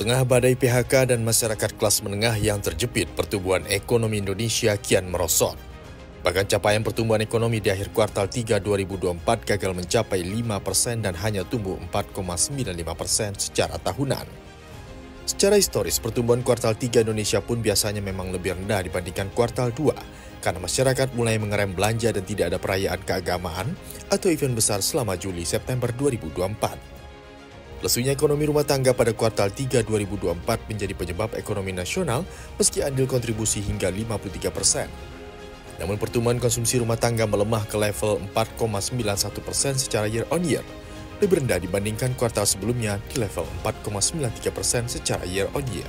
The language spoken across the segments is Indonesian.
tengah badai PHK dan masyarakat kelas menengah yang terjepit, pertumbuhan ekonomi Indonesia kian merosot. Bahkan capaian pertumbuhan ekonomi di akhir kuartal 3 2024 gagal mencapai 5% dan hanya tumbuh 4,95% secara tahunan. Secara historis, pertumbuhan kuartal 3 Indonesia pun biasanya memang lebih rendah dibandingkan kuartal 2, karena masyarakat mulai mengerem belanja dan tidak ada perayaan keagamaan atau event besar selama Juli-September 2024. Lesunya ekonomi rumah tangga pada kuartal 3 2024 menjadi penyebab ekonomi nasional meski andil kontribusi hingga 53%. Namun pertumbuhan konsumsi rumah tangga melemah ke level 4,91% secara year on year, lebih rendah dibandingkan kuartal sebelumnya di level 4,93% secara year on year.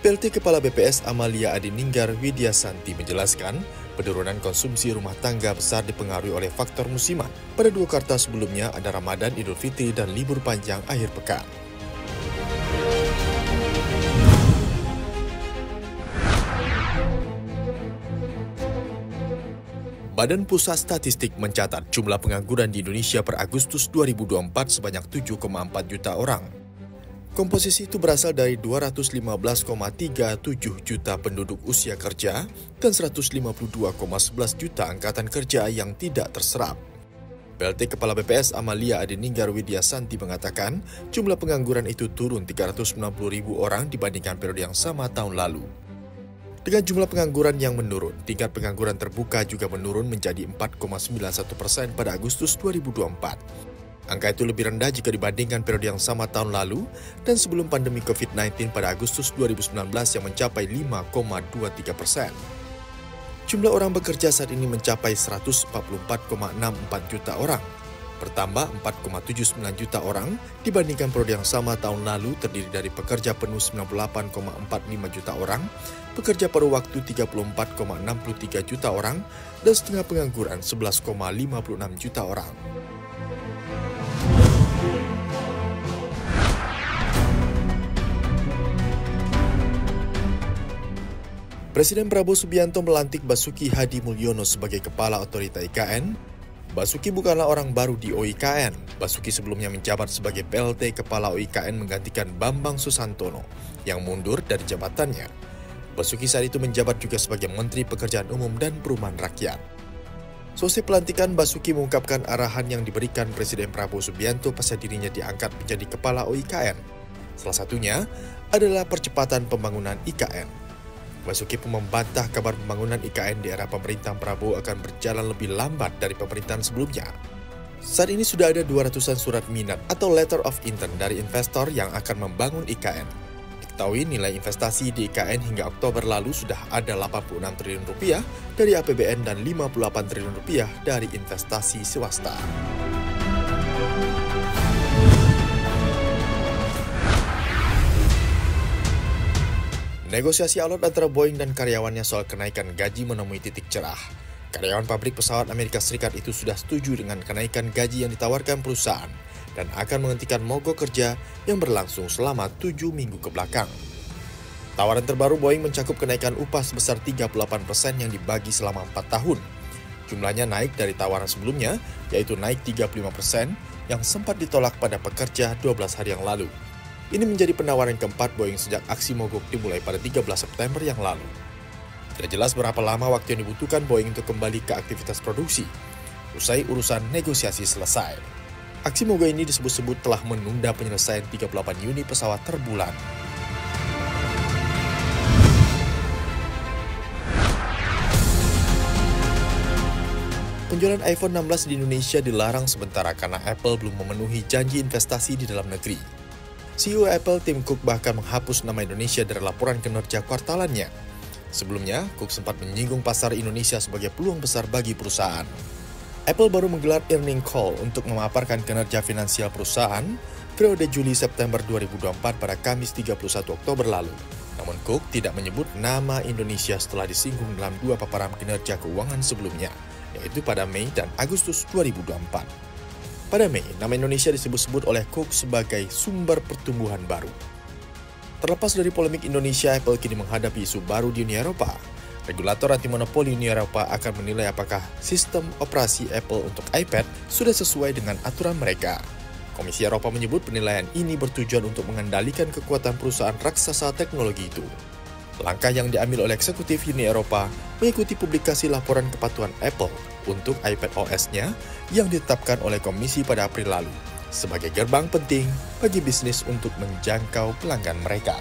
PLT Kepala BPS Amalia Adininggar Widiasanti menjelaskan, penurunan konsumsi rumah tangga besar dipengaruhi oleh faktor musiman. Pada 2 kuartal sebelumnya ada Ramadan, Idul Fitri, dan libur panjang akhir pekan. Badan Pusat Statistik mencatat jumlah pengangguran di Indonesia per Agustus 2024 sebanyak 7,4 juta orang. Komposisi itu berasal dari 215,37 juta penduduk usia kerja dan 152,11 juta angkatan kerja yang tidak terserap. PLT Kepala BPS Amalia Adininggar Widiasanti mengatakan jumlah pengangguran itu turun 390.000 orang dibandingkan periode yang sama tahun lalu. Dengan jumlah pengangguran yang menurun, tingkat pengangguran terbuka juga menurun menjadi 4,91% pada Agustus 2024. Angka itu lebih rendah jika dibandingkan periode yang sama tahun lalu dan sebelum pandemi COVID-19 pada Agustus 2019 yang mencapai 5,23%. Jumlah orang bekerja saat ini mencapai 144,64 juta orang, bertambah 4,79 juta orang dibandingkan periode yang sama tahun lalu terdiri dari pekerja penuh 98,45 juta orang, pekerja paruh waktu 34,63 juta orang, dan setengah pengangguran 11,56 juta orang. Presiden Prabowo Subianto melantik Basuki Hadi Mulyono sebagai Kepala Otorita IKN. Basuki bukanlah orang baru di OIKN. Basuki sebelumnya menjabat sebagai PLT Kepala OIKN menggantikan Bambang Susantono yang mundur dari jabatannya. Basuki saat itu menjabat juga sebagai Menteri Pekerjaan Umum dan Perumahan Rakyat. Selesai pelantikan, Basuki mengungkapkan arahan yang diberikan Presiden Prabowo Subianto pasca dirinya diangkat menjadi Kepala OIKN. Salah satunya adalah percepatan pembangunan IKN. Basuki pun membantah kabar pembangunan IKN di era pemerintahan Prabowo akan berjalan lebih lambat dari pemerintahan sebelumnya. Saat ini sudah ada 200-an surat minat atau letter of intent dari investor yang akan membangun IKN. Diketahui nilai investasi di IKN hingga Oktober lalu sudah ada 86 triliun rupiah dari APBN dan 58 triliun rupiah dari investasi swasta. Negosiasi alot antara Boeing dan karyawannya soal kenaikan gaji menemui titik cerah. Karyawan pabrik pesawat Amerika Serikat itu sudah setuju dengan kenaikan gaji yang ditawarkan perusahaan dan akan menghentikan mogok kerja yang berlangsung selama 7 minggu ke belakang. Tawaran terbaru Boeing mencakup kenaikan upah sebesar 38% yang dibagi selama 4 tahun. Jumlahnya naik dari tawaran sebelumnya, yaitu naik 35% yang sempat ditolak pada pekerja 12 hari yang lalu. Ini menjadi penawaran keempat Boeing sejak aksi mogok dimulai pada 13 September yang lalu. Tidak jelas berapa lama waktu yang dibutuhkan Boeing untuk kembali ke aktivitas produksi, usai urusan negosiasi selesai. Aksi mogok ini disebut-sebut telah menunda penyelesaian 38 unit pesawat terbulan. Penjualan iPhone 16 di Indonesia dilarang sementara karena Apple belum memenuhi janji investasi di dalam negeri. CEO Apple Tim Cook bahkan menghapus nama Indonesia dari laporan kinerja kuartalannya. Sebelumnya, Cook sempat menyinggung pasar Indonesia sebagai peluang besar bagi perusahaan. Apple baru menggelar earning call untuk memaparkan kinerja finansial perusahaan periode Juli-September 2024 pada Kamis 31 Oktober lalu. Namun Cook tidak menyebut nama Indonesia setelah disinggung dalam 2 paparan kinerja keuangan sebelumnya, yaitu pada Mei dan Agustus 2024. Pada Mei, nama Indonesia disebut-sebut oleh Cook sebagai sumber pertumbuhan baru. Terlepas dari polemik Indonesia, Apple kini menghadapi isu baru di Uni Eropa. Regulator anti-monopoli Uni Eropa akan menilai apakah sistem operasi Apple untuk iPad sudah sesuai dengan aturan mereka. Komisi Eropa menyebut penilaian ini bertujuan untuk mengendalikan kekuatan perusahaan raksasa teknologi itu. Langkah yang diambil oleh eksekutif Uni Eropa mengikuti publikasi laporan kepatuhan Apple untuk iPad OS-nya yang ditetapkan oleh Komisi pada April lalu sebagai gerbang penting bagi bisnis untuk menjangkau pelanggan mereka.